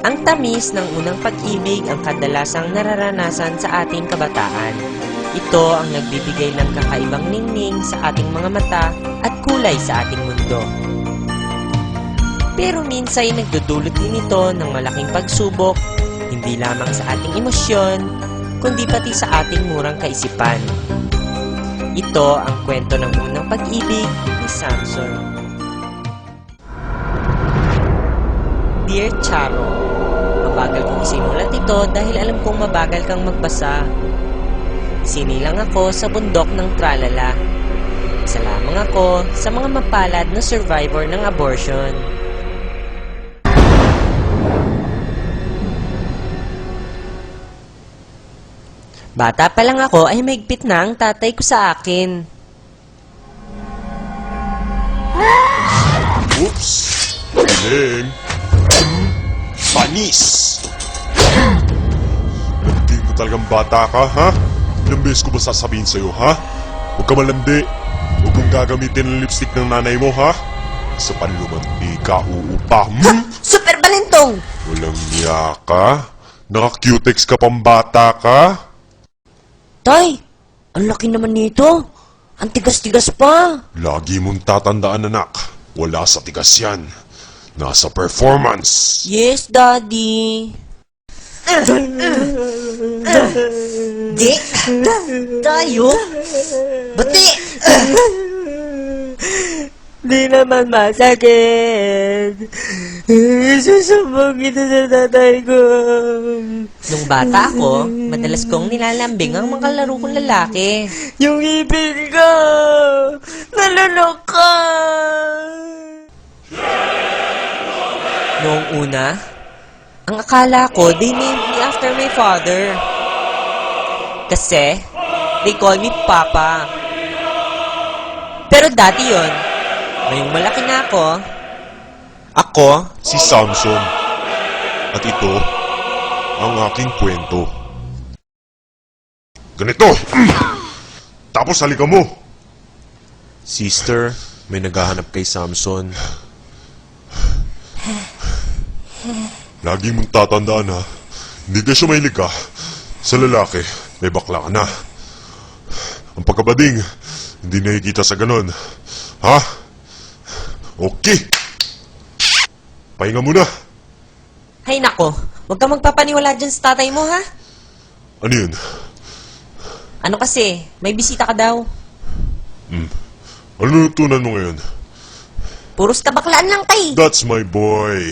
Ang tamis ng unang pag-ibig ang kadalasang nararanasan sa ating kabataan. Ito ang nagbibigay ng kakaibang ningning sa ating mga mata at kulay sa ating mundo. Pero minsan ay nagdudulot din ito ng malaking pagsubok, hindi lamang sa ating emosyon, kundi pati sa ating murang kaisipan. Ito ang kwento ng unang pag-ibig ni Samson. Dear Charo, mabagal kong isimulat ito dahil alam kong mabagal kang magbasa. Sinilang ako sa bundok ng tralala. Isa lamang ako sa mga mapalad na survivor ng abortion. Bata pa lang ako ay mahigpit na ang tatay ko sa akin. Oops! Piling! Panis! Hindi mo talagang bata ka, ha? Ilang beses ko ba sasabihin sa'yo, ha? Huwag ka malandi. Huwag mong gagamitin ang lipstick ng nanay mo, ha? Sa panlumandi ka, uupa. Super Balentong! Walang niya ka? Naka-cutex ka pang bata ka? Tay, ang laki naman nito. Ang tigas-tigas pa. Lagi mong tatandaan, anak. Wala sa tigas yan. Nasa performance. Yes, Daddy. Di, tayo. Bati. Di naman masakit. Susubok ito sa tatay ko. Nung bata ako, madalas kong nilalambing ang mga kalaro kong lalaki. Yung ibig ko! Nalunok ka! Noong una, ang akala ko, they named me after my father. Kasi, they call me Papa. Pero dati yon. Ngayong malaki na ako, Ako si Samson. At ito ang aking kwento. Ganito! Tapos halika mo! Sister, may naghahanap kay Samson. Lagi mong tatandaan, ha? Hindi ka siya mahilig ka. Sa lalaki, may bakla ka na. Ang pagkabading, hindi nakikita sa ganon. Ha? Okay! Pahinga muna. hay nako, huwag ka magpapaniwala dyan sa tatay mo, ha? Ano yun? Ano kasi, may bisita ka daw. Ano natutunan mo ngayon? Puros kabaklaan lang, tay. That's my boy.